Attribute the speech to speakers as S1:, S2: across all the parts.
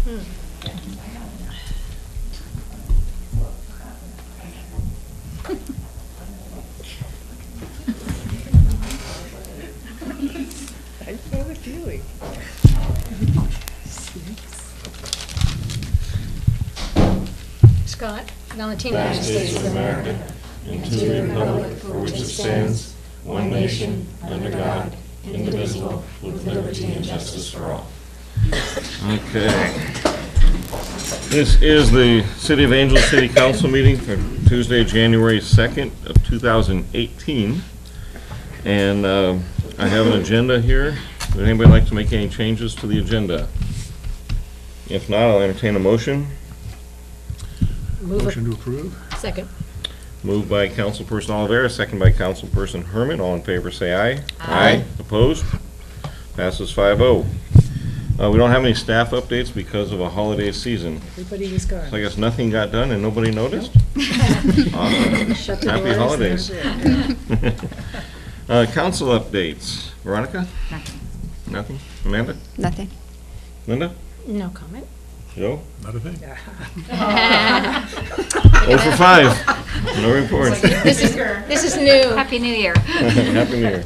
S1: I know the feeling.
S2: Scott, Valentina.
S3: United States of America, and to the republic for which it stands, one nation, under God, indivisible, with liberty and justice for all. Okay. This is the City of Angels City Council meeting for Tuesday, January 2nd of 2018. And I have an agenda here. Would anybody like to make any changes to the agenda? If not, I'll entertain a motion.
S4: Motion to approve?
S2: Second.
S3: Moved by Councilperson Oliveira, second by Councilperson Herman. All in favor say aye. Aye. Opposed? Passes 5-0. We don't have any staff updates because of a holiday season.
S1: Everybody was gone.
S3: So I guess nothing got done and nobody noticed? Awesome.
S1: Shut the
S3: Happy
S1: doors,
S3: holidays.
S1: that's it.
S3: Council updates. Veronica?
S5: Nothing.
S3: Nothing? Amanda?
S5: Nothing.
S3: Linda?
S2: No comment.
S3: Joe?
S4: Not a thing.
S3: 0 for 5. No reports.
S2: This is new.
S5: Happy New Year.
S3: Happy New Year.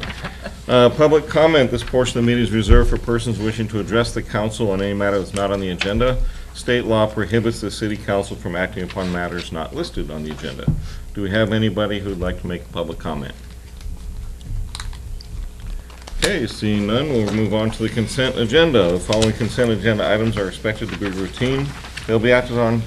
S3: Public comment. This portion of the meeting is reserved for persons wishing to address the council on any matter that's not on the agenda. State law prohibits the city council from acting upon matters not listed on the agenda. Do we have anybody who'd like to make a public comment? Okay, seeing none, we'll move on to the consent agenda. The following consent agenda items are expected to be routine. They'll be acted on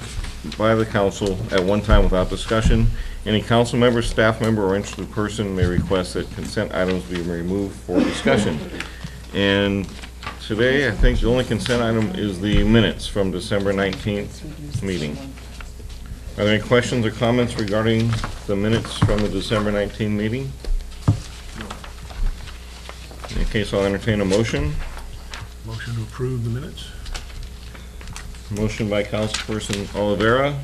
S3: by the council at one time without discussion. Any council member, staff member, or interested person may request that consent items be removed for discussion. And today, I think the only consent item is the minutes from December 19th meeting. Are there any questions or comments regarding the minutes from the December 19th meeting? In case, I'll entertain a motion.
S4: Motion to approve the minutes?
S3: Motion by Councilperson Oliveira.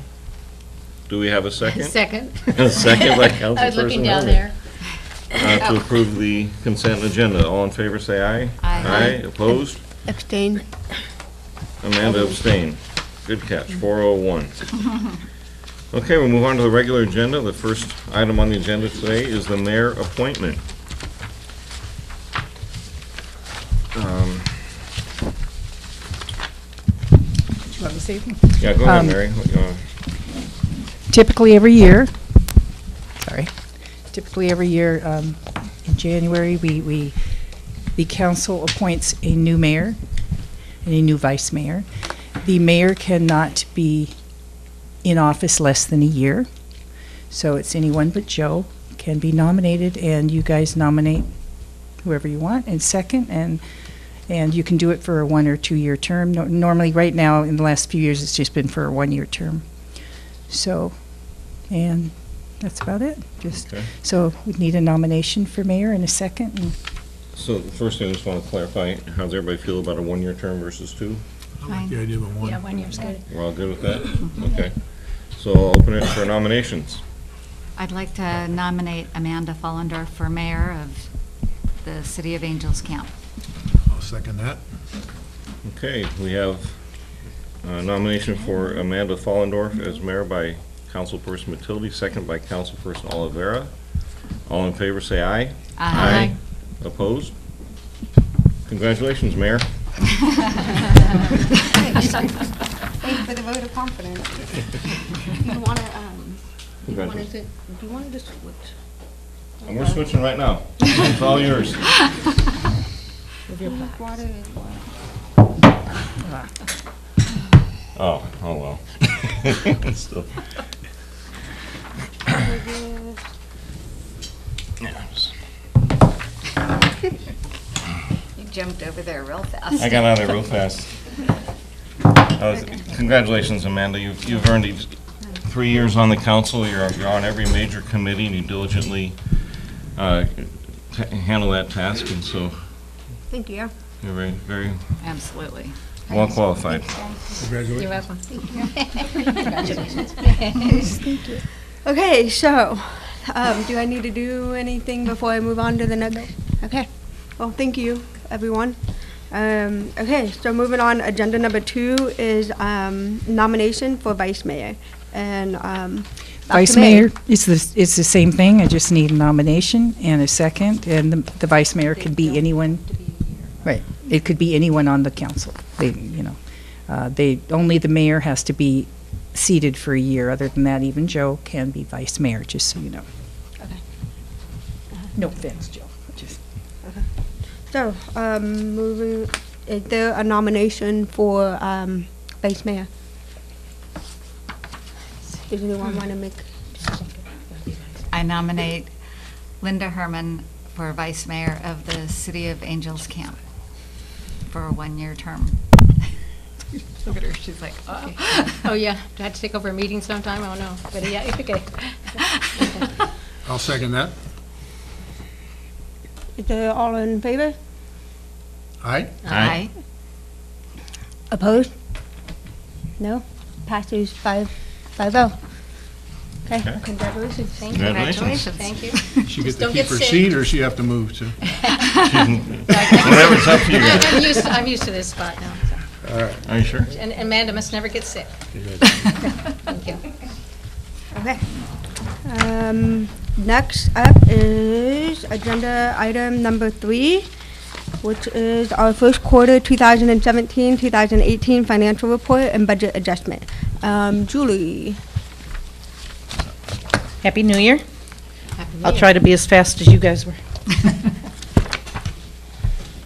S3: Do we have a second?
S2: Second.
S3: A second by Councilperson
S2: I was looking down
S3: Herman.
S2: there.
S3: To approve the consent agenda. All in favor, say aye.
S5: Aye.
S3: Opposed?
S5: Abstain.
S3: Amanda abstained. Good catch, 401. Okay, we'll move on to the regular agenda. The first item on the agenda today is the mayor appointment.
S1: You want me to say anything?
S3: Yeah, go ahead, Mary.
S1: Typically every year, in January, the council appoints a new mayor and a new vice mayor. The mayor cannot be in office less than a year, so it's anyone but Joe can be nominated, and you guys nominate whoever you want and second, and you can do it for a 1 or 2 year term. Normally, right now, in the last few years, it's just been for a 1 year term. So, and that's about it.
S3: Okay.
S1: So we need a nomination for mayor and a second. And
S3: So the first thing I just want to clarify, how does everybody feel about a 1 year term versus 2?
S4: I like the idea of a one.
S2: Yeah, 1 year's good.
S3: We're all good with that? Okay. So I'll open it for nominations.
S5: I'd like to nominate Amanda Follendorf for mayor of the City of Angels Camp.
S4: I'll second that.
S3: Okay, we have a nomination for Amanda Follendorf as mayor by Councilperson Matilde, second by Councilperson Oliveira. All in favor say aye.
S5: Aye.
S3: Opposed? Congratulations, Mayor.
S6: Thank you for the vote of confidence. You want to,
S3: Congratulations.
S6: do you want to just switch?
S3: And we're switching right now. It's all yours.
S2: With your plaque.
S6: Water is
S3: Oh well. Still. Yeah, just-
S5: You jumped over there real fast.
S3: I got out of there real fast. Congratulations, Amanda. You've earned 3 years on the council. You're on every major committee, and you diligently handle that task, and so
S6: Thank you.
S3: you're very, very
S5: Absolutely.
S3: well qualified.
S4: Congratulations.
S2: You're welcome.
S6: Thank you. Okay, so, do I need to do anything before I move on to the next? Okay. Well, thank you, everyone. Okay, so moving on, agenda number 2 is nomination for vice mayor. And
S1: Vice
S6: Dr. May.
S1: mayor, it's the same thing. I just need a nomination and a second, and the vice mayor could be anyone. Right. It could be anyone on the council. Only the mayor has to be seated for a year. Other than that, even Joe can be vice mayor, just so you know.
S6: Okay.
S1: No offense, Joe. Just
S6: So, moving, is there a nomination for vice mayor? Does anyone want to make?
S5: I nominate Linda Herman for vice mayor of the City of Angels Camp for a 1-year term. Look at her, she's like, oh.
S2: Oh, yeah, do I have to take over a meeting sometime? I don't know, but yeah, it's okay.
S4: I'll second that.
S6: Is there all in favor?
S4: Aye?
S5: Aye.
S6: Opposed? No? Passes 5-0. Okay,
S3: Okay.
S6: congratulations.
S2: Thank you.
S3: Congratulations.
S2: Thank you.
S4: She gets
S2: Just
S4: to
S2: don't
S4: keep
S2: get
S4: her
S2: sick.
S4: seat, or she have to move to?
S3: Whatever, it's up to you guys.
S2: I'm used to this spot now, so.
S3: Are you sure?
S2: And Amanda must never get sick. Thank you.
S6: Okay. Next up is agenda item number 3, which is our first quarter 2017-2018 financial report and budget adjustment. Julie.
S1: Happy New Year.
S2: Happy New
S1: I'll
S2: Year.
S1: try to be as fast as you guys were.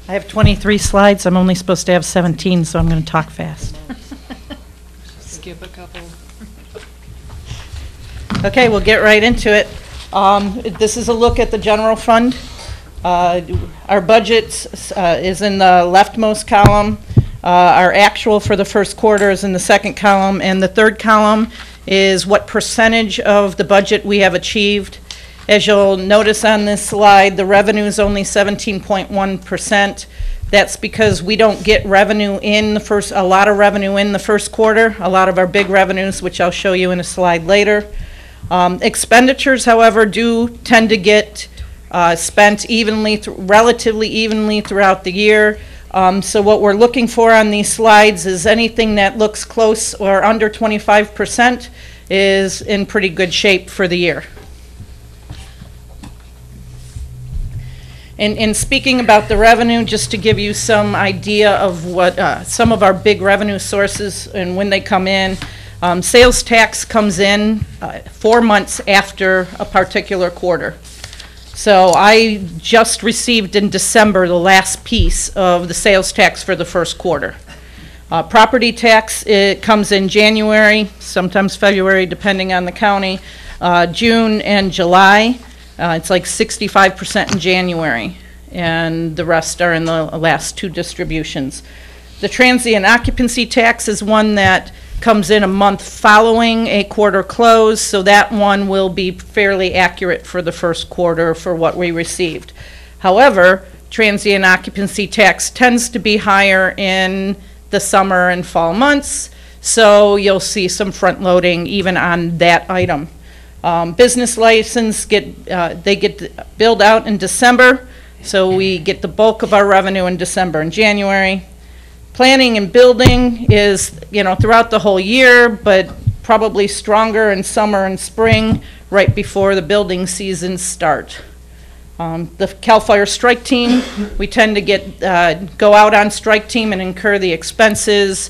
S1: I have 23 slides. I'm only supposed to have 17, so I'm going to talk fast.
S2: Skip a couple.
S1: Okay, we'll get right into it. This is a look at the general fund. Our budget is in the leftmost column. Our actual for the first quarter is in the second column, and the third column is what percentage of the budget we have achieved. As you'll notice on this slide, the revenue is only 17.1%. That's because we don't get revenue in a lot of revenue in the first quarter, a lot of our big revenues, which I'll show you in a slide later. Expenditures, however, do tend to get spent relatively evenly throughout the year. So what we're looking for on these slides is anything that looks close or under 25% is in pretty good shape for the year. In speaking about the revenue, just to give you some idea of what some of our big revenue sources and when they come in, sales tax comes in 4 months after a particular quarter. So I just received in December the last piece of the sales tax for the first quarter. Property tax, it comes in January, sometimes February, depending on the county, June and July. It's like 65% in January, and the rest are in the last 2 distributions. The transient occupancy tax is one that comes in a month following a quarter close, so that one will be fairly accurate for the first quarter for what we received. However, transient occupancy tax tends to be higher in the summer and fall months, so you'll see some front loading even on that item. Business license get billed out in December, so we get the bulk of our revenue in December and January. Planning and building is, throughout the whole year, but probably stronger in summer and spring, right before the building seasons start. The CAL FIRE strike team, we tend to go out on strike team and incur the expenses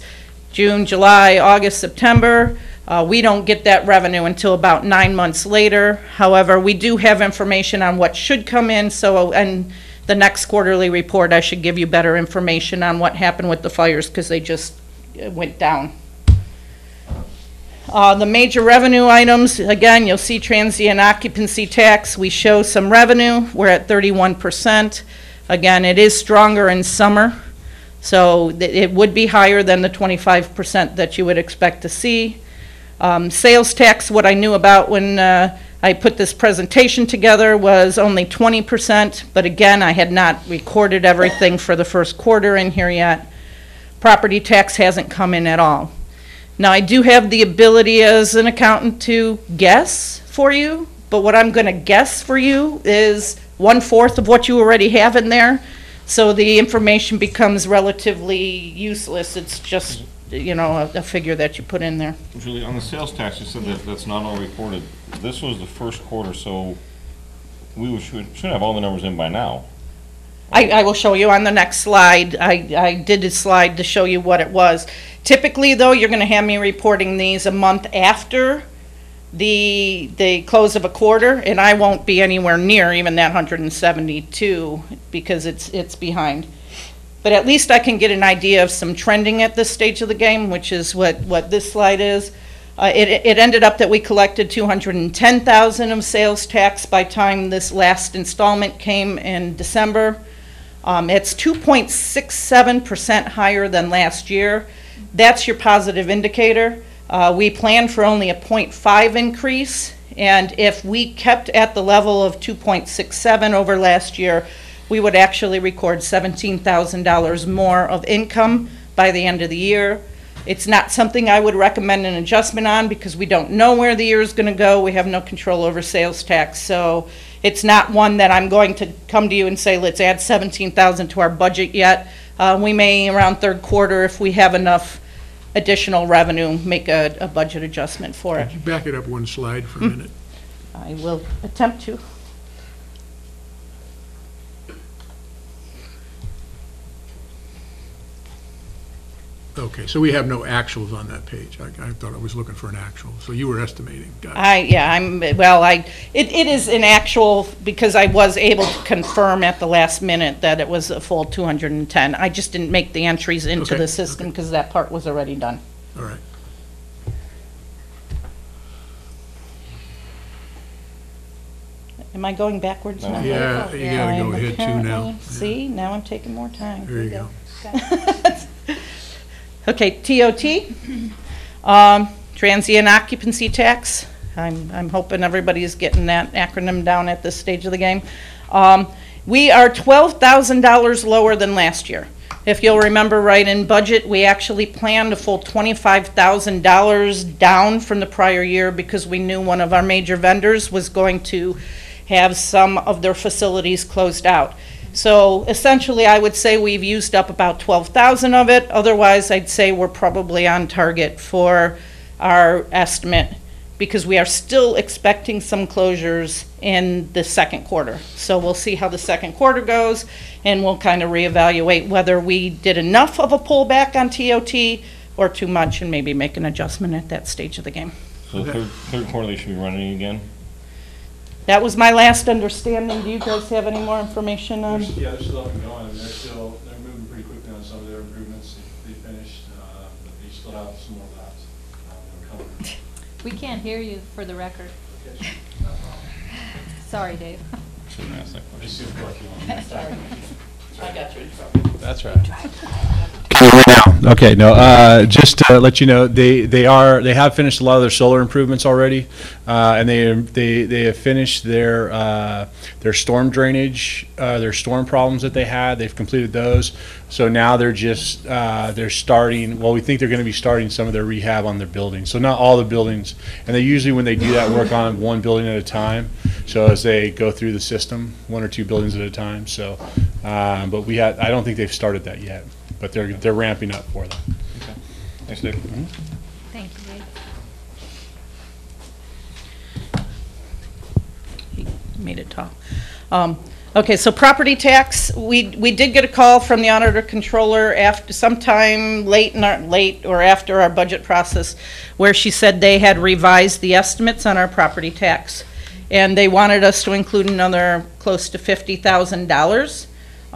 S1: June, July, August, September. We don't get that revenue until about 9 months later. However, we do have information on what should come in, and the next quarterly report, I should give you better information on what happened with the fires, because they just went down. The major revenue items, again, you'll see transient occupancy tax. We show some revenue. We're at 31%. Again, it is stronger in summer, so it would be higher than the 25% that you would expect to see. Sales tax, what I knew about when I put this presentation together was only 20%, but again, I had not recorded everything for the first quarter in here yet. Property tax hasn't come in at all. Now, I do have the ability as an accountant to guess for you, but what I'm going to guess for you is 1/4 of what you already have in there.
S7: So the information becomes relatively useless. It's just, a figure that you put in there.
S3: Julie, on the sales tax, you said that that's not all reported. This was the first quarter, so we should have all the numbers in by now.
S7: I will show you on the next slide. I did a slide to show you what it was. Typically, though, you're going to have me reporting these a month after the close of a quarter, and I won't be anywhere near even that 172 because it's behind. But at least I can get an idea of some trending at this stage of the game, which is what this slide is. It ended up that we collected $210,000 of sales tax by time this last installment came in December. It's 2.67% higher than last year. That's your positive indicator. We planned for only a 0.5 increase, and if we kept at the level of 2.67 over last year, we would actually record $17,000 more of income by the end of the year. It's not something I would recommend an adjustment on because we don't know where the year is going to go. We have no control over sales tax, so it's not one that I'm going to come to you and say, let's add $17,000 to our budget yet. We may, around third quarter, if we have enough additional revenue, make a budget adjustment for it.
S4: Could you back it up one slide for a minute?
S7: I will attempt to.
S4: Okay, so we have no actuals on that page. I thought I was looking for an actual, so you were estimating. Got it.
S7: It is an actual, because I was able to confirm at the last minute that it was a full 210. I just didn't make the entries into
S4: Okay,
S7: the system because that part was already done.
S4: All right.
S7: Am I going backwards now?
S4: Yeah, you gotta go ahead too now.
S7: See, now I'm taking more time.
S4: There you go.
S7: Okay, TOT, transient occupancy tax. I'm hoping everybody's getting that acronym down at this stage of the game. We are $12,000 lower than last year. If you'll remember right in budget, we actually planned a full $25,000 down from the prior year because we knew one of our major vendors was going to have some of their facilities closed out. So essentially, I would say we've used up about 12,000 of it. Otherwise, I'd say we're probably on target for our estimate because we are still expecting some closures in the second quarter. So we'll see how the second quarter goes, and we'll kind of reevaluate whether we did enough of a pullback on TOT or too much and maybe make an adjustment at that stage of the game.
S3: So third quarter, they should be running again?
S7: That was my last understanding. Do you guys have any more information on?
S8: Yeah, they're still up and going. They're moving pretty quickly on some of their improvements. They finished, but they still have some more left. They're coming.
S2: We can't hear you for the record. Sorry, Dave.
S3: Shouldn't ask that question.
S7: I got you in trouble.
S9: That's right. Okay, no, just to let you know, they have finished a lot of their solar improvements already, and they have finished their storm drainage, their storm problems that they had. They've completed those. So now they're just they're starting. Well, we think they're going to be starting some of their rehab on their buildings. So not all the buildings, and they usually when they do that work on one building at a time. So as they go through the system, one or two buildings at a time. So, but I don't think they've started that yet. But they're ramping up for them.
S3: Okay. Thanks, Dave.
S2: Thank you, Dave.
S7: He made it tall. Okay, so property tax, we did get a call from the auditor controller after sometime late or after our budget process where she said they had revised the estimates on our property tax. And they wanted us to include another close to $50,000.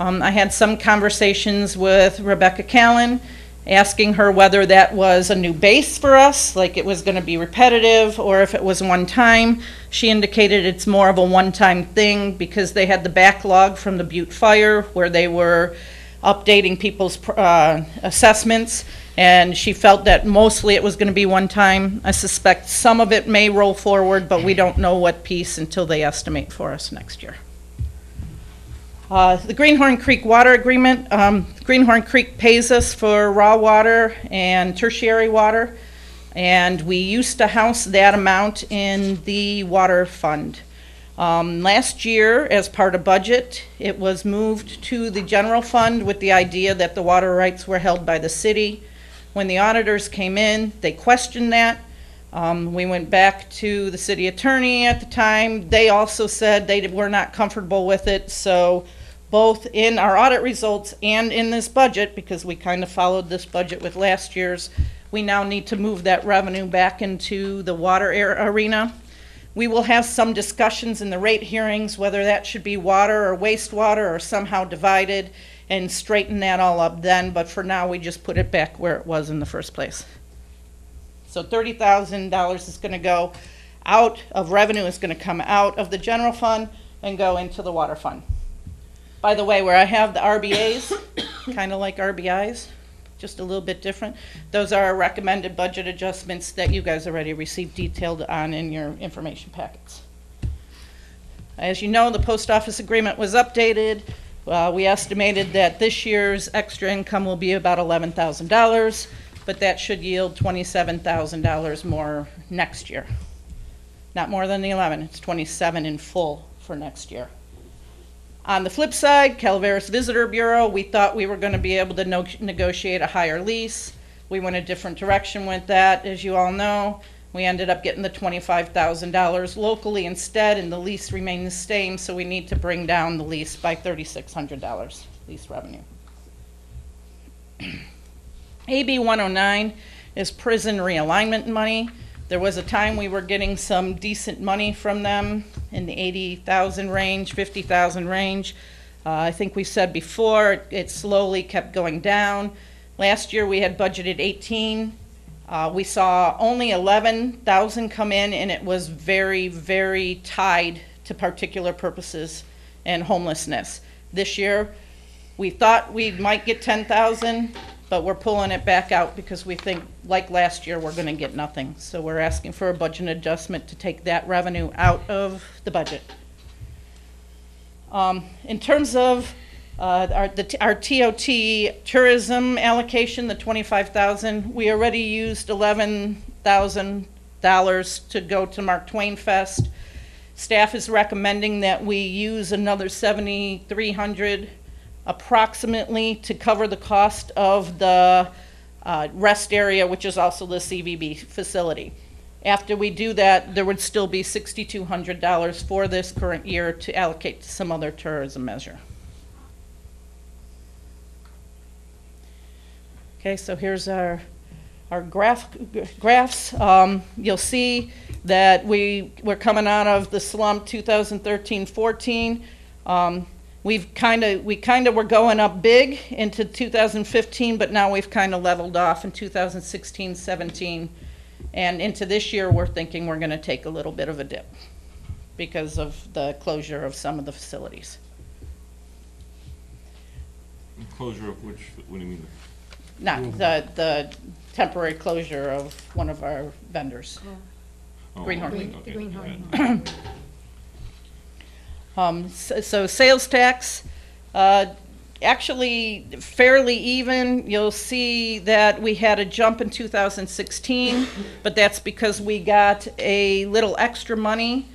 S7: I had some conversations with Rebecca Callen, asking her whether that was a new base for us, like it was going to be repetitive, or if it was one time. She indicated it's more of a one-time thing because they had the backlog from the Butte fire where they were updating people's assessments, and she felt that mostly it was going to be one time. I suspect some of it may roll forward, but we don't know what piece until they estimate for us next year. The Greenhorn Creek Water Agreement, Greenhorn Creek pays us for raw water and tertiary water, and we used to house that amount in the water fund. Last year, as part of budget, it was moved to the general fund with the idea that the water rights were held by the city. When the auditors came in, they questioned that. We went back to the city attorney at the time. They also said they were not comfortable with it. So both in our audit results and in this budget, because we kind of followed this budget with last year's, we now need to move that revenue back into the water arena. We will have some discussions in the rate hearings, whether that should be water or wastewater or somehow divided, and straighten that all up then, but for now, we just put it back where it was in the first place. So $30,000 is gonna go out of revenue, is gonna come out of the general fund and go into the water fund. By the way, where I have the RBAs, kind of like RBIs, just a little bit different, those are recommended budget adjustments that you guys already received detailed on in your information packets. As you know, the post office agreement was updated. We estimated that this year's extra income will be about $11,000, but that should yield $27,000 more next year. Not more than the 11, it's 27 in full for next year. On the flip side, Calaveras Visitor Bureau, we thought we were going to be able to negotiate a higher lease. We went a different direction with that, as you all know. We ended up getting the $25,000 locally instead, and the lease remained the same, so we need to bring down the lease by $3,600, lease revenue. AB 109 is prison realignment money. There was a time we were getting some decent money from them in the 80,000 range, 50,000 range. I think we said before, it slowly kept going down. Last year we had budgeted 18. We saw only 11,000 come in, and it was very, very tied to particular purposes and homelessness. This year, we thought we might get 10,000, but we're pulling it back out because we think, like last year, we're gonna get nothing. So we're asking for a budget adjustment to take that revenue out of the budget. In terms of our TOT tourism allocation, the 25,000, we already used $11,000 to go to Mark Twain Fest. Staff is recommending that we use another 7,300 approximately to cover the cost of the rest area, which is also the CVB facility. After we do that, there would still be $6,200 for this current year to allocate to some other tourism measure. Okay, so here's our graphs. You'll see that we're coming out of the slump 2013-14. We kind of were going up big into 2015, but now we've kind of leveled off in 2016-17. And into this year, we're thinking we're going to take a little bit of a dip because of the closure of some of the facilities.
S3: Closure of which, what do you mean?
S7: Not the temporary closure of one of our vendors.
S3: Oh,
S7: Greenhorn.
S3: okay,
S2: The
S3: okay,
S2: Greenhorn.
S3: right.
S7: So sales tax, actually fairly even. You'll see that we had a jump in 2016, but that's because we got a little extra money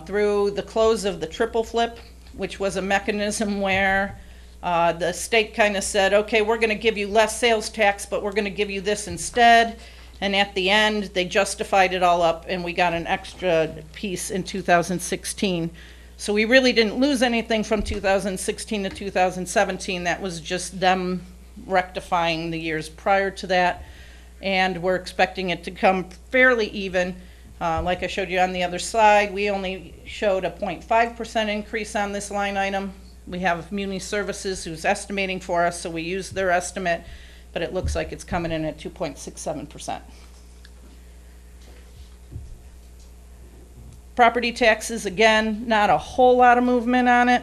S7: through the close of the triple flip, which was a mechanism where the state kind of said, okay, we're going to give you less sales tax, but we're going to give you this instead. And at the end, they justified it all up, and we got an extra piece in 2016. So we really didn't lose anything from 2016 to 2017. That was just them rectifying the years prior to that. And we're expecting it to come fairly even. Like I showed you on the other slide, we only showed a 0.5% increase on this line item. We have Muni Services who's estimating for us, so we use their estimate, but it looks like it's coming in at 2.67%. Property taxes, again, not a whole lot of movement on it.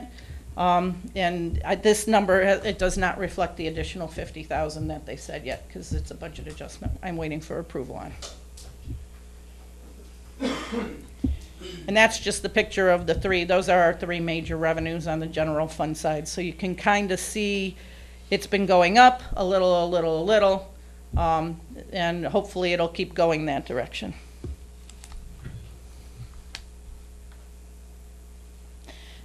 S7: This number, it does not reflect the additional 50,000 that they said yet, because it's a budget adjustment I'm waiting for approval on. And that's just the picture of the three. Those are our three major revenues on the general fund side. So you can kind of see it's been going up a little, and hopefully it'll keep going that direction.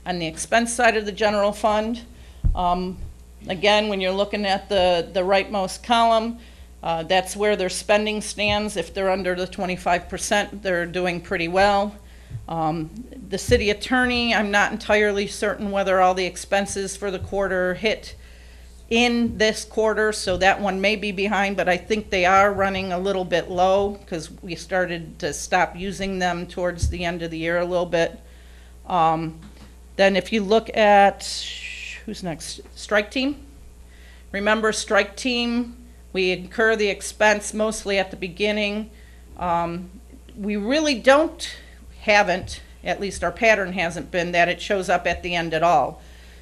S7: On the expense side of the general fund, again, when you're looking at the rightmost column, that's where their spending stands. If they're under the 25%, they're doing pretty well. The city attorney, I'm not entirely certain whether all the expenses for the quarter hit in this quarter, so that one may be behind, but I think they are running a little bit low because we started to stop using them towards the end of the year a little bit. Then if you look at, who's next? Strike Team. Remember, Strike Team, we incur the expense mostly at the beginning. We really haven't, at least our pattern hasn't been that it shows up at the end at all.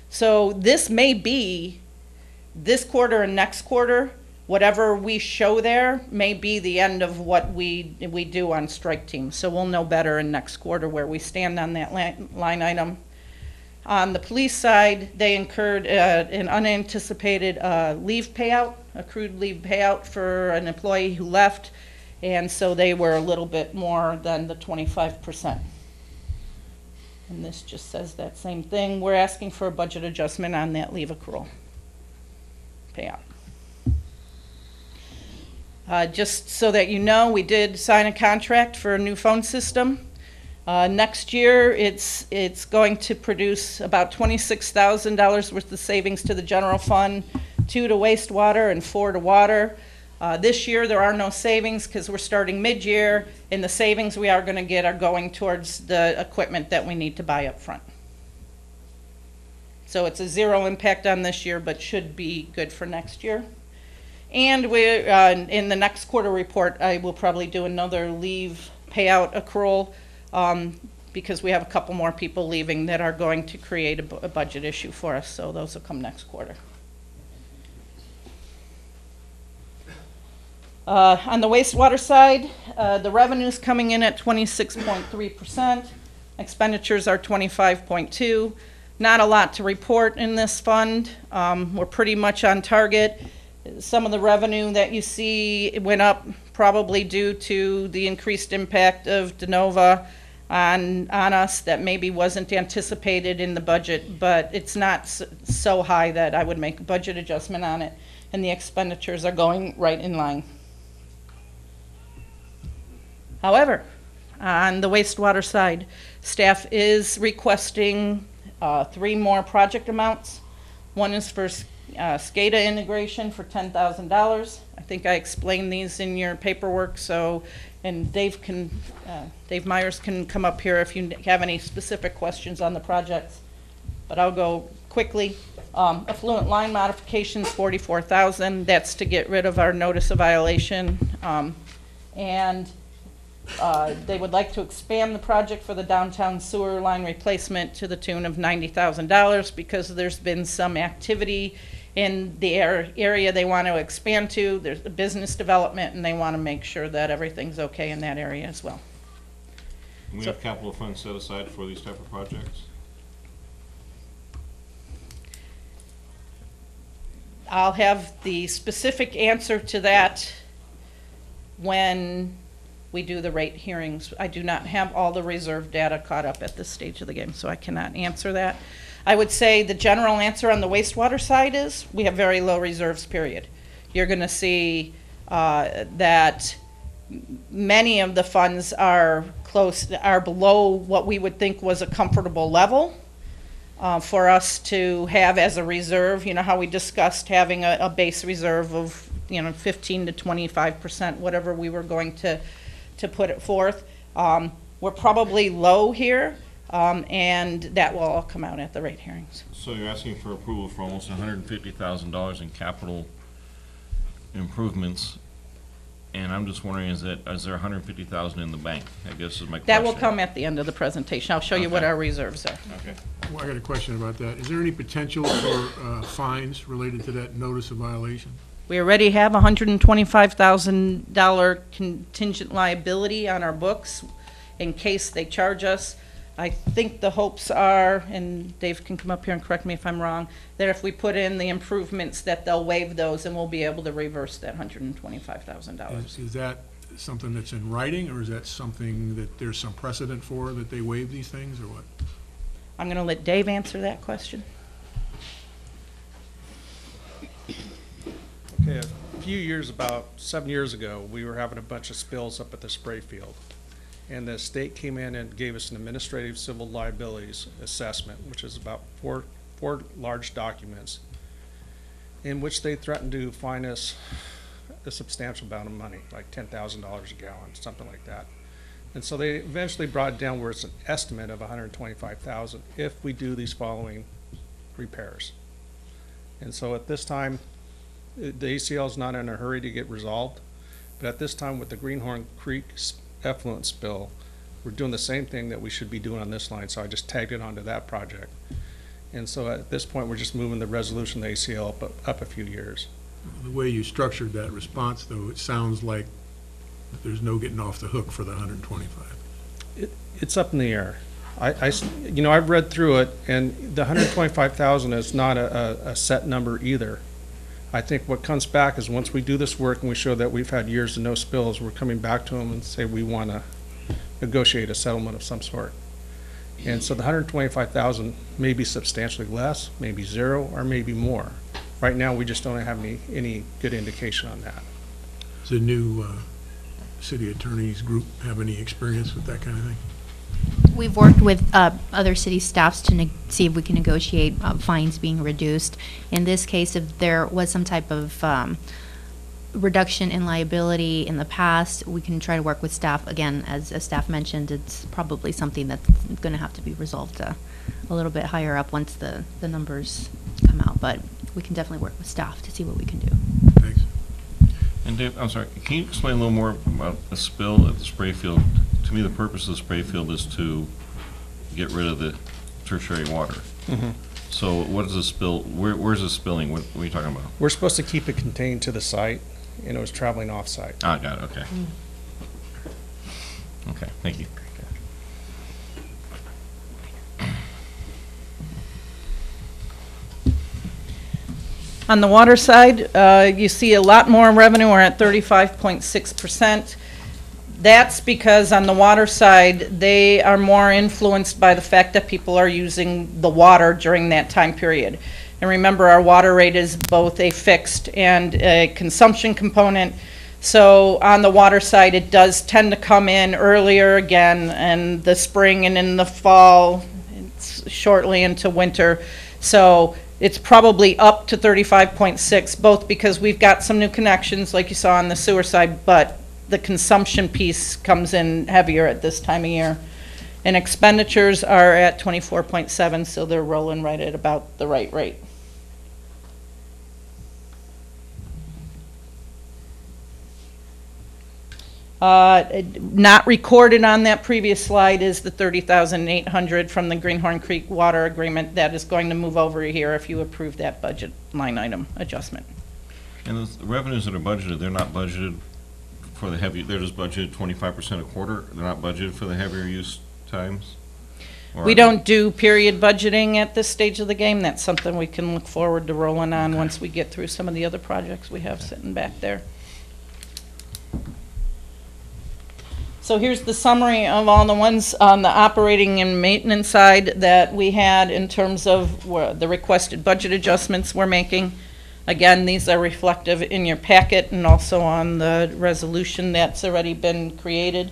S7: So this may be, this quarter and next quarter, whatever we show there may be the end of what we do on Strike Team. So we'll know better in next quarter where we stand on that line item. On the police side, they incurred an unanticipated leave payout, accrued leave payout for an employee who left, and so they were a little bit more than the 25%. And this just says that same thing. We're asking for a budget adjustment on that leave accrual payout. Just so that you know, we did sign a contract for a new phone system. Next year, it's going to produce about $26,000 worth of savings to the general fund, 2 to wastewater and 4 to water. This year, there are no savings because we're starting mid-year, and the savings we are going to get are going towards the equipment that we need to buy up front. So it's a zero impact on this year, but should be good for next year. And we're, in the next quarter report, I will probably do another leave payout accrual because we have a couple more people leaving that are going to create a budget issue for us. So those will come next quarter. On the wastewater side, the revenue's coming in at 26.3%. Expenditures are 25.2%. Not a lot to report in this fund. We're pretty much on target. Some of the revenue that you see went up probably due to the increased impact of DeNova on us that maybe wasn't anticipated in the budget, but it's not so high that I would make a budget adjustment on it, and the expenditures are going right in line. However, on the wastewater side, staff is requesting 3 more project amounts. One is for SCADA integration for $10,000. I think I explained these in your paperwork, so, and Dave Myers can come up here if you have any specific questions on the projects, but I'll go quickly. Affluent line modifications, $44,000. That's to get rid of our notice of violation. They would like to expand the project for the downtown sewer line replacement to the tune of $90,000 because there's been some activity in the area they want to expand to. There's a business development, and they want to make sure that everything's okay in that area as well.
S3: We have capital funds set aside for these type of projects?
S7: I'll have the specific answer to that when we do the rate hearings. I do not have all the reserve data caught up at this stage of the game, so I cannot answer that. I would say the general answer on the wastewater side is we have very low reserves, period. You're going to see that many of the funds are below what we would think was a comfortable level for us to have as a reserve. You know how we discussed having a base reserve of 15 to 25%, whatever we were going to put it forth. We're probably low here, and that will all come out at the rate hearings.
S3: So you're asking for approval for almost $150,000 in capital improvements, and I'm just wondering, is there $150,000 in the bank? I guess is my question.
S7: That will come at the end of the presentation. I'll show you what our reserves are.
S3: Okay.
S4: Well, I got a question about that. Is there any potential for fines related to that notice of violation?
S7: We already have a $125,000 contingent liability on our books in case they charge us. I think the hopes are, and Dave can come up here and correct me if I'm wrong, that if we put in the improvements that they'll waive those and we'll be able to reverse that $125,000.
S4: Is that something that's in writing, or is that something that there's some precedent for, that they waive these things, or what?
S7: I'm going to let Dave answer that question.
S10: Okay, a few years, about 7 years ago, we were having a bunch of spills up at the spray field. And the state came in and gave us an administrative civil liabilities assessment, which is about four large documents, in which they threatened to fine us a substantial amount of money, like $10,000 a gallon, something like that. And so they eventually brought it down where it's an estimate of $125,000 if we do these following repairs. And so at this time, the ACL is not in a hurry to get resolved, but at this time with the Greenhorn Creek effluent spill, we're doing the same thing that we should be doing on this line, so I just tagged it onto that project. And so at this point, we're just moving the resolution of the ACL up a few years.
S4: The way you structured that response, though, it sounds like there's no getting off the hook for the 125.
S10: It's up in the air. You know, I've read through it, and the 125,000 is not a set number either. I think what comes back is once we do this work and we show that we've had years of no spills, we're coming back to them and say we want to negotiate a settlement of some sort. And so the 125,000 may be substantially less, maybe zero, or maybe more. Right now, we just don't have any good indication on that.
S4: Does the new city attorney's group have any experience with that kind of thing?
S2: We've worked with other city staffs to see if we can negotiate fines being reduced. In this case, if there was some type of reduction in liability in the past, we can try to work with staff. Again, as staff mentioned, it's probably something that's going to have to be resolved a little bit higher up once the numbers come out. But we can definitely work with staff to see what we can do.
S4: Thanks.
S3: And Dave, I'm sorry, can you explain a little more about a spill at the spray field? To me, the purpose of the spray field is to get rid of the tertiary water.
S10: Mm-hmm.
S3: So what is the spill, where's the spilling? What are you talking about?
S10: We're supposed to keep it contained to the site, and it was traveling off-site.
S3: Ah, got it, okay. Okay, thank you.
S7: On the water side, you see a lot more revenue. We're at 35.6%. That's because on the water side, they are more influenced by the fact that people are using the water during that time period. And remember, our water rate is both a fixed and a consumption component. So on the water side, it does tend to come in earlier again in the spring and in the fall, it's shortly into winter. So it's probably up to 35.6, both because we've got some new connections, like you saw on the sewer side, but the consumption piece comes in heavier at this time of year. And expenditures are at 24.7, so they're rolling right at about the right rate. Not recorded on that previous slide is the $30,800 from the Greenhorn Creek water agreement that is going to move over here if you approve that budget line item adjustment.
S3: And those revenues that are budgeted, they're not budgeted for the heavy, they're just budgeted 25% a quarter? They're not budgeted for the heavier use times? Or
S7: We don't do period budgeting at this stage of the game. That's something we can look forward to rolling on once we get through some of the other projects we have sitting back there. So here's the summary of all the ones on the operating and maintenance side that we had in terms of the requested budget adjustments we're making. Again, these are reflective in your packet and also on the resolution that's already been created.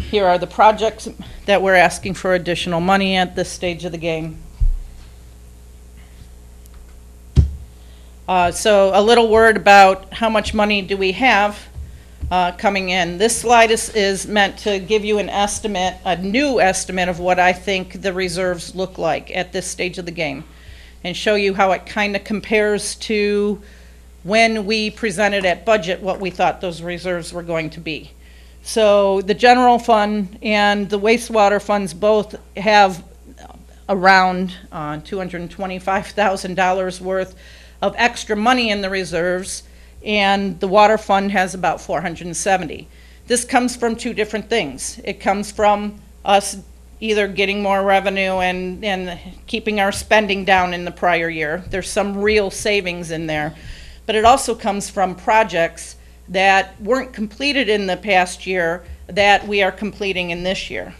S7: Here are the projects that we're asking for additional money at this stage of the game. So a little word about how much money do we have coming in. This slide is meant to give you an estimate, a new estimate of what I think the reserves look like at this stage of the game, and show you how it kind of compares to when we presented at budget what we thought those reserves were going to be. So the general fund and the wastewater funds both have around $225,000 worth of extra money in the reserves, and the water fund has about $470,000. This comes from two different things. It comes from us either getting more revenue and keeping our spending down in the prior year. There's some real savings in there. But it also comes from projects that weren't completed in the past year that we are completing in this year.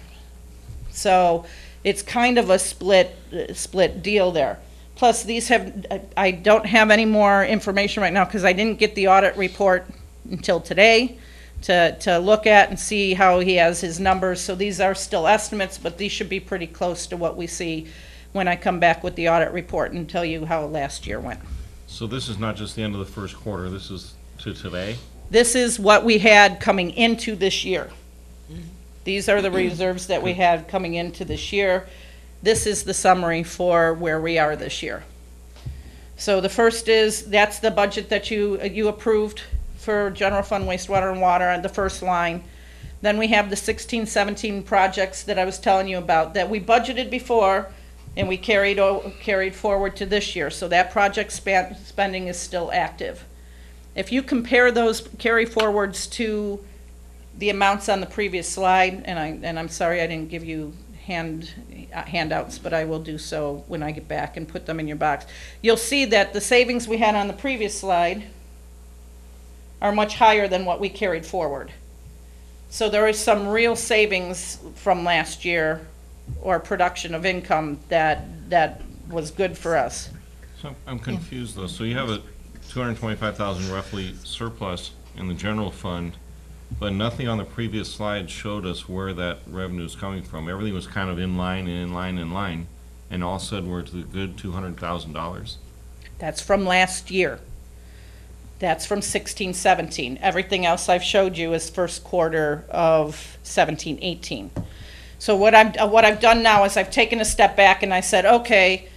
S7: So it's kind of a split deal there. Plus, these I don't have any more information right now because I didn't get the audit report until today to look at and see how he has his numbers. So these are still estimates, but these should be pretty close to what we see when I come back with the audit report and tell you how last year went.
S3: So this is not just the end of the first quarter, this is to today?
S7: This is what we had coming into this year. These are the reserves that we had coming into this year. This is the summary for where we are this year. So the first is, that's the budget that you approved for general fund, wastewater and water on the first line. Then we have the 16, 17 projects that I was telling you about that we budgeted before and we carried forward to this year. So that project spending is still active. If you compare those carry forwards to the amounts on the previous slide, and I'm sorry I didn't give you handouts, but I will do so when I get back and put them in your box. You'll see that the savings we had on the previous slide are much higher than what we carried forward. So there is some real savings from last year, or production of income that was good for us.
S3: So I'm confused though. So you have a 225,000 roughly surplus in the general fund, but nothing on the previous slide showed us where that revenue is coming from. Everything was kind of in line and in line and line, and all of a sudden we're to the good $200,000.
S7: That's from last year. That's from 16, 17. Everything else I've showed you is first quarter of 17, 18. So what I've done now is I've taken a step back and I said, okay,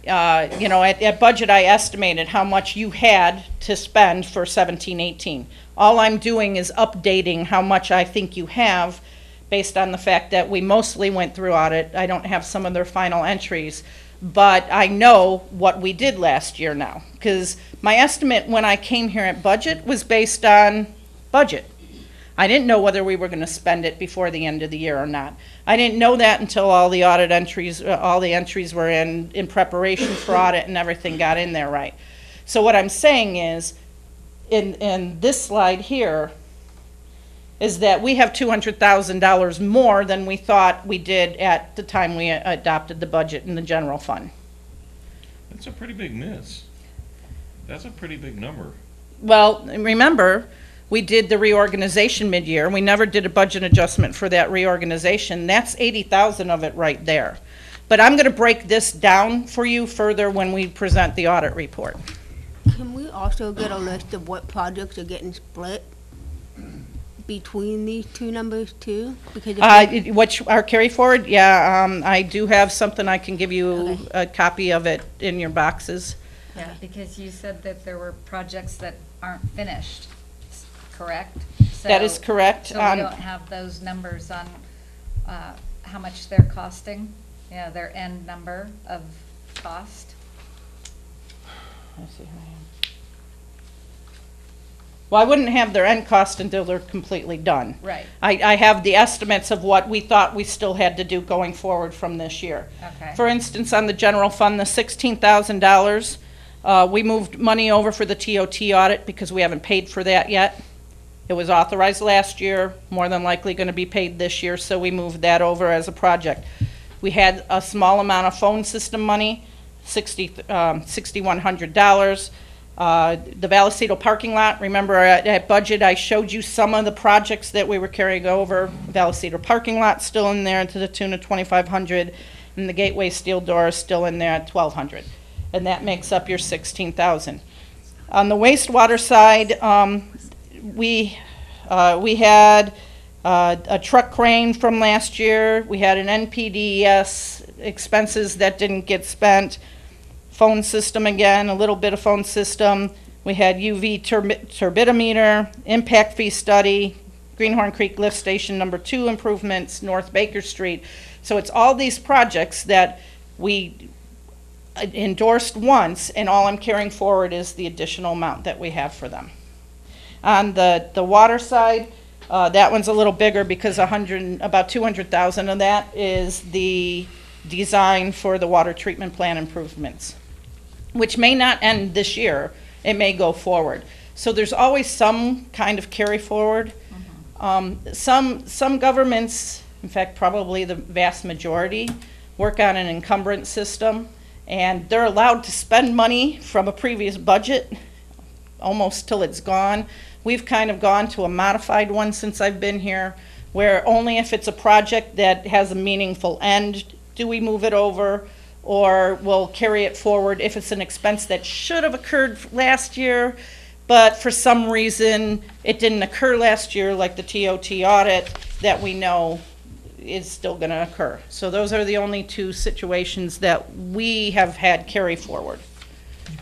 S7: you know, at budget I estimated how much you had to spend for 17, 18. All I'm doing is updating how much I think you have based on the fact that we mostly went through audit. I don't have some of their final entries, but I know what we did last year now. Because my estimate when I came here at budget was based on budget. I didn't know whether we were going to spend it before the end of the year or not. I didn't know that until all the audit entries, all the entries were in preparation for audit and everything got in there right. So what I'm saying is, in this slide here, is that we have $200,000 more than we thought we did at the time we adopted the budget in the general fund.
S3: That's a pretty big miss. That's a pretty big number.
S7: Well, remember, we did the reorganization mid-year. We never did a budget adjustment for that reorganization. That's 80,000 of it right there. But I'm going to break this down for you further when we present the audit report.
S6: Can we also get a list of what projects are getting split between these two numbers too? Because
S7: Our carry forward? Yeah, I do have something. I can give you
S6: Okay.
S7: a copy of it in your boxes.
S5: Yeah, because you said that there were projects that aren't finished, correct?
S7: That is correct.
S5: So we don't have those numbers on how much they're costing, you know, their end number of cost.
S7: Let's see, well, I wouldn't have their end cost until they're completely done.
S5: Right.
S7: I have the estimates of what we thought we still had to do going forward from this year.
S5: Okay.
S7: For instance, on the general fund, the $16,000, we moved money over for the TOT audit because we haven't paid for that yet. It was authorized last year, more than likely going to be paid this year, so we moved that over as a project. We had a small amount of phone system money, $6,100. The Vallecito parking lot, remember at budget I showed you some of the projects that we were carrying over. Vallecito parking lot still in there to the tune of $2,500, and the Gateway steel door is still in there at $1,200. And that makes up your $16,000. On the wastewater side, we had a truck crane from last year. We had an NPDES expenses that didn't get spent. Phone system again, a little bit of phone system. We had UV turbidimeter, impact fee study, Greenhorn Creek Lift Station number 2 improvements, North Baker Street. So it's all these projects that we endorsed once, and all I'm carrying forward is the additional amount that we have for them. On the water side, that one's a little bigger because about 200,000 of that is the design for the water treatment plant improvements, which may not end this year. It may go forward. So there's always some kind of carry forward. Some governments in fact, probably the vast majority, work on an encumbrance system, and they're allowed to spend money from a previous budget almost till it's gone. We've kind of gone to a modified one since I've been here, where only if it's a project that has a meaningful end do we move it over, or we'll carry it forward if it's an expense that should have occurred last year, but for some reason it didn't occur last year, like the TOT audit that we know is still going to occur. So those are the only two situations that we have had carry forward.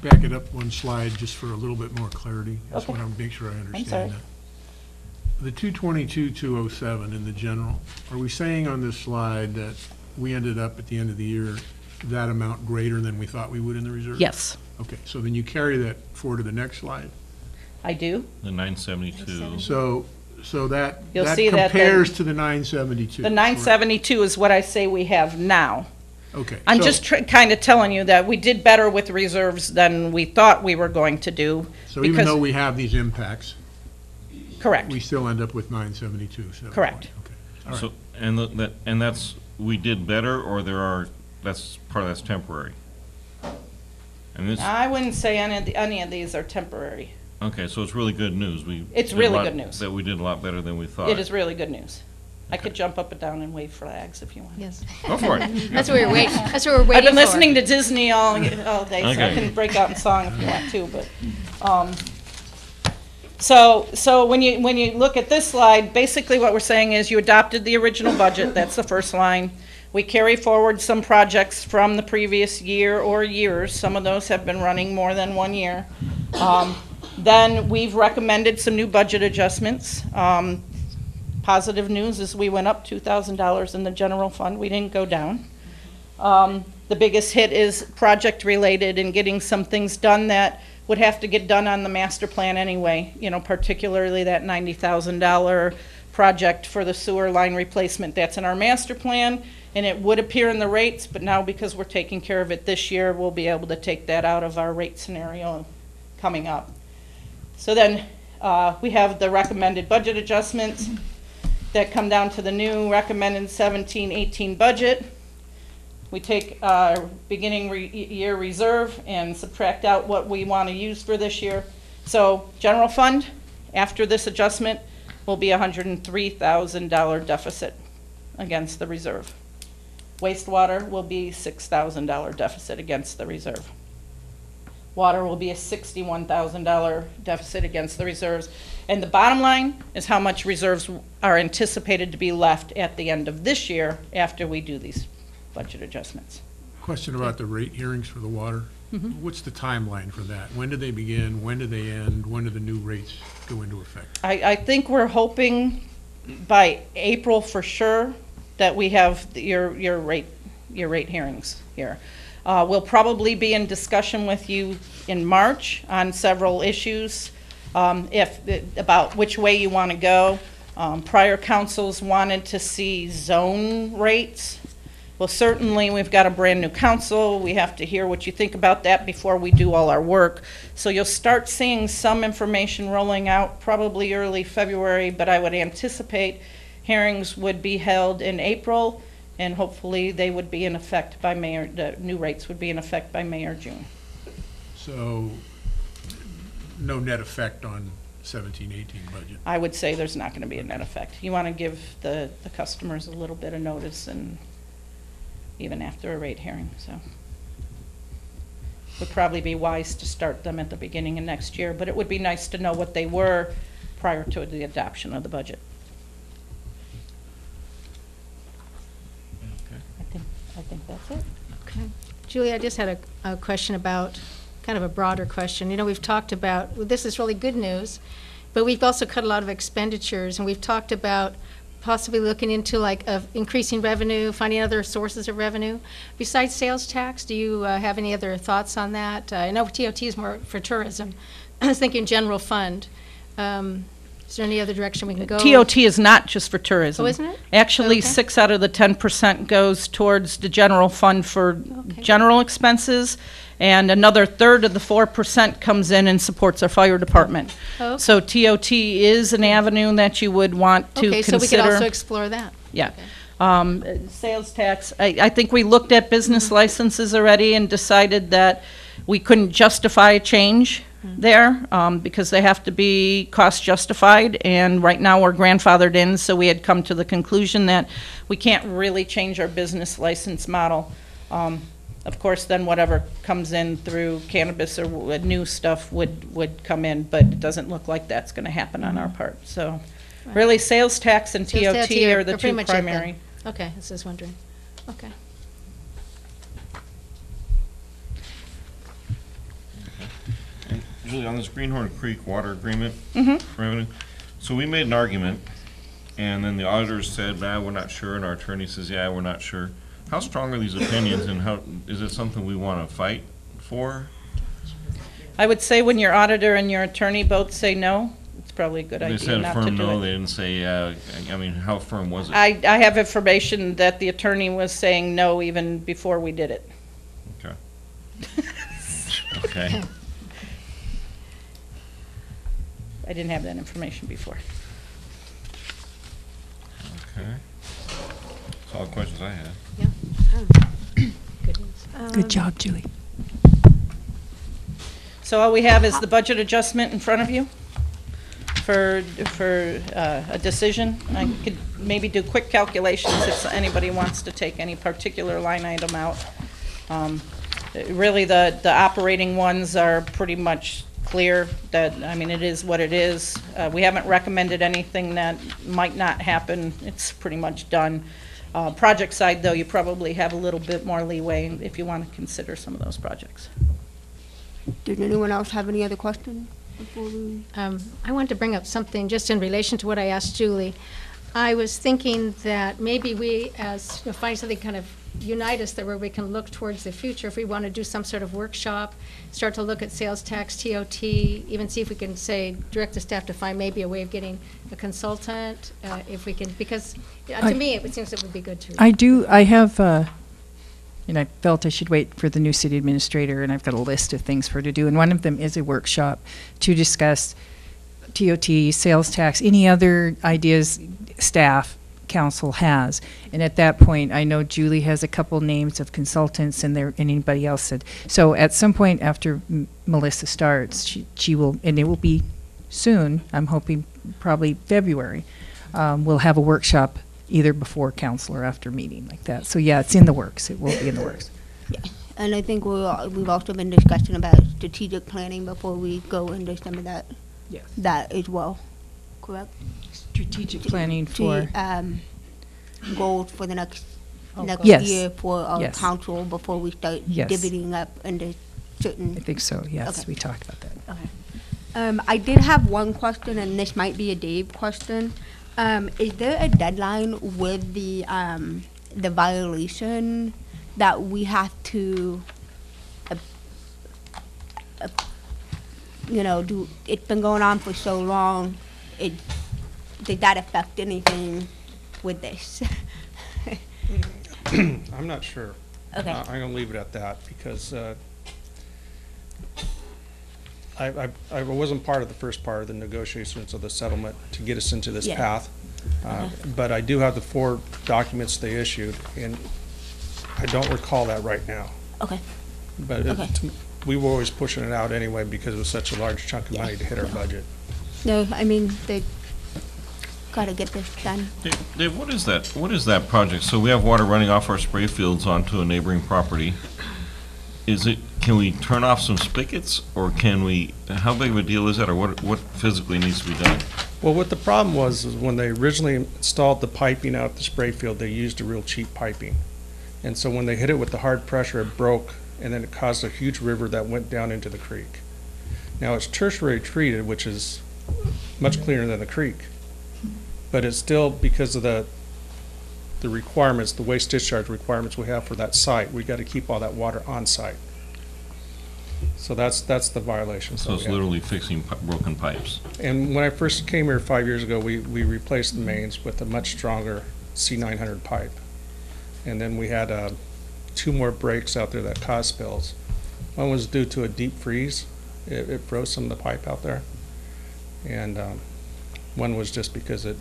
S4: Back it up one slide just for a little bit more clarity. I just
S7: Okay.
S4: want to make sure I
S7: sorry.
S4: understand that. The 222,207 in the general, are we saying on this slide that we ended up at the end of the year that amount greater than we thought we would in the reserve?
S7: Yes,
S4: Okay, so then you carry that forward to the next slide.
S7: I do.
S3: The 972.
S4: So that
S7: You'll see that
S4: compares to the 972.
S7: The 972 is what I say we have now.
S4: Okay.
S7: I'm
S4: so-
S7: just kind of telling you that we did better with reserves than we thought we were going to do.
S4: So even
S7: because-
S4: though we have these impacts,
S7: Correct,
S4: we still end up with 972.
S7: Correct.
S4: Okay. All right.
S3: So, and that's, we did better, or that's that's temporary? And this,
S7: I wouldn't say any of these are temporary.
S3: okay, so it's really good news.
S7: It's
S3: did a
S7: really
S3: lot-
S7: good news.
S3: That we did a lot better than we thought.
S7: It is really good news. I could jump up and down and wave flags if you want.
S2: Yes.
S3: Go for it.
S2: That's what we're waiting, that's what we're waiting
S7: I've
S2: for.
S7: been listening to Disney all day, so I
S3: Okay.
S7: can break out in song if you want to, but, so when you look at this slide, basically what we're saying is you adopted the original budget, that's the first line. We carry forward some projects from the previous year or years, some of those have been running more than 1 year. Then we've recommended some new budget adjustments. Positive news is we went up $2,000 in the general fund, we didn't go down. The biggest hit is project-related and getting some things done that would have to get done on the master plan anyway, you know, particularly that $90,000 project for the sewer line replacement. That's in our master plan, and it would appear in the rates, but now because we're taking care of it this year, we'll be able to take that out of our rate scenario coming up. So then we have the recommended budget adjustments that come down to the new recommended 17-18 budget. We take our beginning year reserve and subtract out what we want to use for this year. So general fund, after this adjustment, will be $103,000 deficit against the reserve. Wastewater will be $6,000 deficit against the reserve. Water will be a $61,000 deficit against the reserves. And the bottom line is how much reserves are anticipated to be left at the end of this year after we do these budget adjustments.
S4: Question about the rate hearings for the water. What's the timeline for that? When do they begin? When do they end? When do the new rates go into effect?
S7: I think we're hoping by April for sure that we have your rate hearings here. We'll probably be in discussion with you in March on several issues, about which way you want to go. Prior councils wanted to see zone rates. Well, certainly, we've got a brand-new council. We have to hear what you think about that before we do all our work. So you'll start seeing some information rolling out probably early February, but I would anticipate hearings would be held in April, and hopefully they would be in effect by May, or the new rates would be in effect by May or June.
S4: So no net effect on 17-18 budget.
S7: I would say there's not going to be a net effect. You want to give the customers a little bit of notice, and even after a rate hearing, so. Would probably be wise to start them at the beginning of next year, but it would be nice to know what they were prior to the adoption of the budget. I think that's it.
S11: Okay. Julie, I just had a question about, kind of a broader question. You know, we've talked about, well, this is really good news, but we've also cut a lot of expenditures, and we've talked about possibly looking into like increasing revenue, finding other sources of revenue. Besides sales tax, do you have any other thoughts on that? I know TOT is more for tourism. I was thinking general fund. Is there any other direction we can go?
S7: TOT is not just for tourism.
S11: Oh, isn't it?
S7: Actually,
S11: Okay.
S7: 6 out of the 10% goes towards the general fund for
S11: Okay.
S7: general expenses, and another third of the 4% comes in and supports our fire department.
S11: Oh, okay.
S7: So TOT is an avenue that you would want to
S11: Okay, so
S7: consider.
S11: we could also explore that.
S7: Yeah. Sales tax, I think we looked at business licenses already and decided that we couldn't justify a change there, because they have to be cost justified, and right now we're grandfathered in, so we had come to the conclusion that we can't really change our business license model. Of course, then whatever comes in through cannabis or new stuff would come in, but it doesn't look like that's gonna happen on our part, so. Really, sales tax and
S11: Sales tax
S7: TOT are the
S11: pretty
S7: two
S11: much it then.
S7: primary.
S11: Okay, I was just wondering. Okay.
S3: And Julie, on this Greenhorn Creek water agreement
S7: Mm-hmm.
S3: revenue, so we made an argument, and then the auditors said, we're not sure, and our attorney says, yeah, we're not sure. How strong are these opinions, and how, is it something we want to fight for?
S7: I would say when your auditor and your attorney both say no, it's probably a good
S3: They
S7: idea
S3: said
S7: not to
S3: firm
S7: do
S3: no,
S7: it.
S3: they didn't say, I mean, how firm was it?
S7: I have information that the attorney was saying no even before we did it.
S3: Okay. Okay.
S7: I didn't have that information before.
S3: Okay. That's all the questions I had.
S11: Yeah. Good news.
S1: Good job, Julie.
S7: So all we have is the budget adjustment in front of you for a decision. I could maybe do quick calculations if anybody wants to take any particular line item out. Really, the operating ones are pretty much clear that, I mean, it is what it is. We haven't recommended anything that might not happen. It's pretty much done. Project side, though, you probably have a little bit more leeway if you want to consider some of those projects.
S6: Did anyone else have any other questions before we?
S11: I wanted to bring up something just in relation to what I asked Julie. I was thinking that maybe we, as, find something kind of unite us there where we can look towards the future. If we want to do some sort of workshop, start to look at sales tax, TOT, even see if we can say, direct the staff to find maybe a way of getting a consultant, if we can, because to me, it seems it would be good to.
S1: I have, and I felt I should wait for the new city administrator, and I've got a list of things for her to do, and one of them is a workshop to discuss TOT, sales tax, any other ideas staff, council has. And at that point, I know Julie has a couple names of consultants, and anybody else said. So at some point after Melissa starts, she will, and it will be soon, I'm hoping probably February, we'll have a workshop either before council or after meeting like that. So yeah, it's in the works. It will be in the works.
S6: Yeah. And I think we've also been discussing about strategic planning before we go into some of that.
S1: Yes.
S6: That as well, correct?
S1: Strategic planning for.
S6: Goals for the next
S1: Yes.
S6: year for our
S1: Yes.
S6: council before we start
S1: Yes.
S6: divvying up into certain.
S1: I think so, yes,
S6: Okay.
S1: we talked about that.
S6: Okay. I did have one question, and this might be a Dave question. Is there a deadline with the violation that we have to, do? It's been going on for so long. Did that affect anything with this?
S10: I'm not sure.
S6: Okay.
S10: I'm gonna leave it at that, because I wasn't part of the first part of the negotiations of the settlement to get us into this
S6: Yeah.
S10: path. But I do have the 4 documents they issued, and I don't recall that right now.
S6: Okay.
S10: But
S6: Okay.
S10: we were always pushing it out anyway because it was such a large chunk of
S6: Yeah.
S10: money to hit our budget.
S6: No, I mean, they gotta get this done.
S3: Dave, what is that? What is that project? So we have water running off our spray fields onto a neighboring property. Can we turn off some spigots, or how big of a deal is that, or what physically needs to be done?
S10: Well, what the problem was is when they originally installed the piping out at the spray field, they used a real cheap piping. And so when they hit it with the hard pressure, it broke, and then it caused a huge river that went down into the creek. Now, it's tertiary treated, which is much cleaner than the creek. But it's still, because of the requirements, the waste discharge requirements we have for that site, we got to keep all that water on site. So that's the violation.
S3: So it's literally fixing broken pipes.
S10: And when I first came here 5 years ago, we replaced the mains with a much stronger C900 pipe. And then we had 2 more breaks out there that caused spills. One was due to a deep freeze. It froze some of the pipe out there. And One was just because it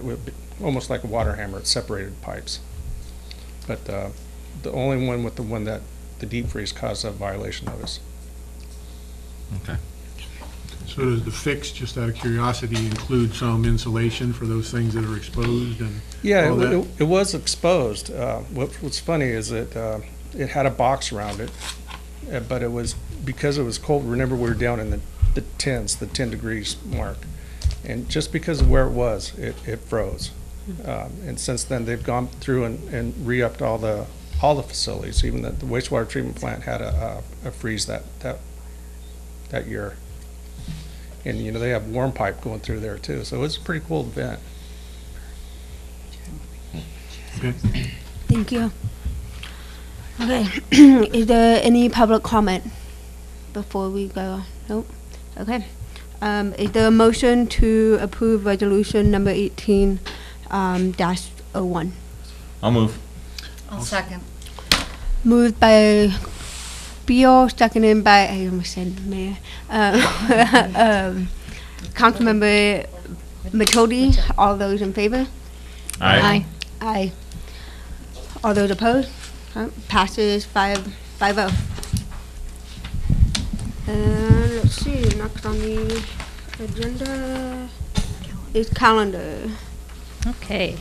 S10: would be almost like a water hammer, it separated pipes. But the only one with the deep freeze caused a violation notice.
S3: Okay.
S4: So does the fix, just out of curiosity, include some insulation for those things that are exposed and
S10: Yeah,
S4: all that?
S10: it was exposed. What's funny is that it had a box around it, but it was, because it was cold, remember we were down in the 10 degrees mark. And just because of where it was, it froze. And since then, they've gone through and re-upped all the facilities. Even the wastewater treatment plant had a freeze that year. And, you know, they have warm pipe going through there too. So it's a pretty cool event.
S4: Okay.
S6: Thank you. Okay, is there any public comment before we go? Nope. Okay. Is there a motion to approve resolution number 18 dash 01?
S3: I'll move.
S5: I'll second.
S6: Moved by Beal, seconded by, I almost said Mayor, Councilmember Matodi. All those in favor?
S3: Aye.
S6: Aye. All those opposed? Passes 5-0. And let's see, next on the agenda is calendar.
S12: Okay.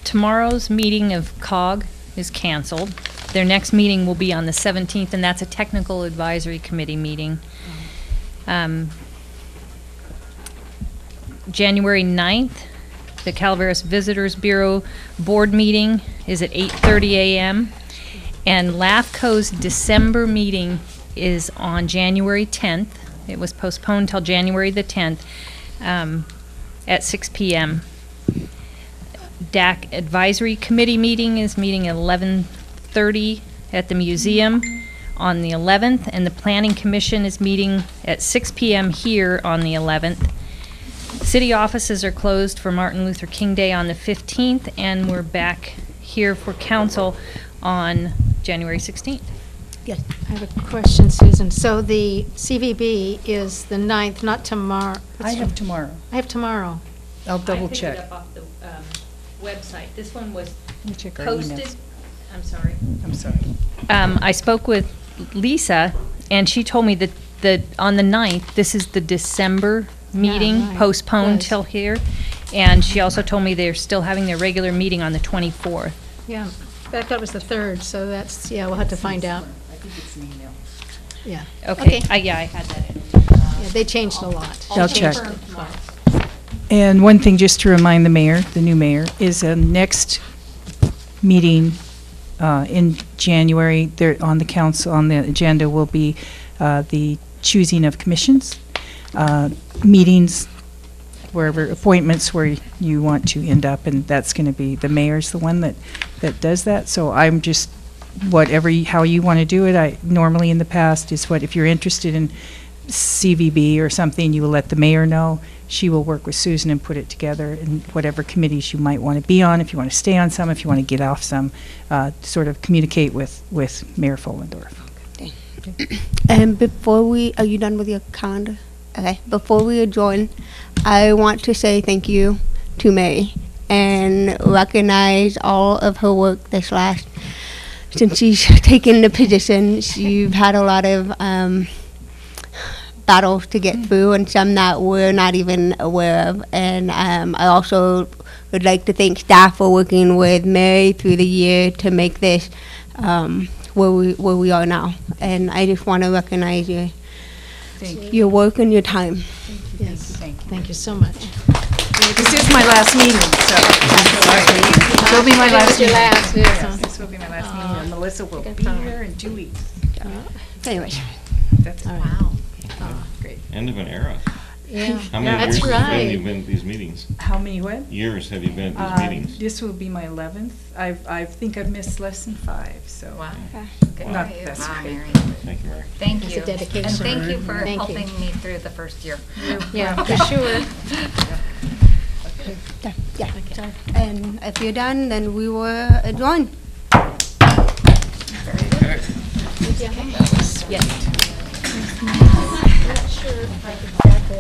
S12: Tomorrow's meeting of COG is canceled. Their next meeting will be on the 17th, and that's a technical advisory committee meeting. January 9th, the Calaveras Visitors Bureau Board meeting is at 8:30 a.m. And LAFCO's December meeting is on January 10th. It was postponed till January the 10th at 6 p.m. DAC Advisory Committee meeting is meeting at 11:30 at the museum on the 11th, and the Planning Commission is meeting at 6 p.m. here on the 11th. City offices are closed for Martin Luther King Day on the 15th, and we're back here for council on January 16th.
S6: Yes.
S11: I have a question, Susan. So the CVB is the 9th, not tomorrow.
S1: I have tomorrow.
S11: I have tomorrow.
S1: I'll double check.
S12: I picked it up off the website. This one was
S1: Let me check our
S12: posted.
S1: emails.
S12: I'm sorry.
S1: I'm sorry.
S12: I spoke with Lisa, and she told me that on the 9th, this is the December meeting,
S11: right.
S12: postponed
S11: Was.
S12: till here. And she also told me they're still having their regular meeting on the 24th.
S11: Yeah, I thought it was the 3rd, so that's, yeah, we'll have to find out.
S1: I think it's an email.
S11: Yeah.
S12: Okay, yeah, I had that in.
S11: Yeah, they changed a lot.
S1: I'll check.
S12: Confirm tomorrow.
S1: And one thing, just to remind the mayor, the new mayor, is next meeting in January, there on the council, on the agenda will be the choosing of commissions, meetings, wherever, appointments where you want to end up, and that's going to be, the mayor's the one that does that. So I'm just, how you want to do it, I normally in the past is if you're interested in CVB or something, you will let the mayor know. She will work with Susan and put it together in whatever committees you might want to be on, if you want to stay on some, if you want to get off some, sort of communicate with Mayor Follendorf.
S6: And are you done with your calendar? Okay, before we adjourn, I want to say thank you to Mary and recognize all of her work since she's taken the position. You've had a lot of battles to get through, and some that we're not even aware of. And I also would like to thank staff for working with Mary through the year to make this where we are now. And I just want to recognize your work and your time.
S11: Yes,
S1: Thank you.
S11: thank you so much.
S1: This is my last meeting, so. This will be my last meeting.
S11: Yes.
S1: This will be my last meeting, and Melissa will be here in 2 weeks.
S6: Anyways.
S1: That's wow. Great.
S3: End of an era.
S11: Yeah,
S3: How many
S11: that's
S3: years have you
S11: right.
S3: been at these meetings?
S1: How many what?
S3: Years have you been at these meetings?
S1: This will be my 11th. I think I've missed less than 5, so.
S5: Wow.
S1: Not that's
S5: Wow,
S1: great.
S5: Mary.
S3: Thank you, Mary.
S5: Thank
S11: It's
S5: you.
S11: a dedication.
S5: And thank you for
S11: Thank you.
S5: helping me through the first year.
S11: Yeah, for sure.
S6: Yeah. And if you're done, then we will adjourn.
S12: Yes.
S11: I'm not sure if I could exactly,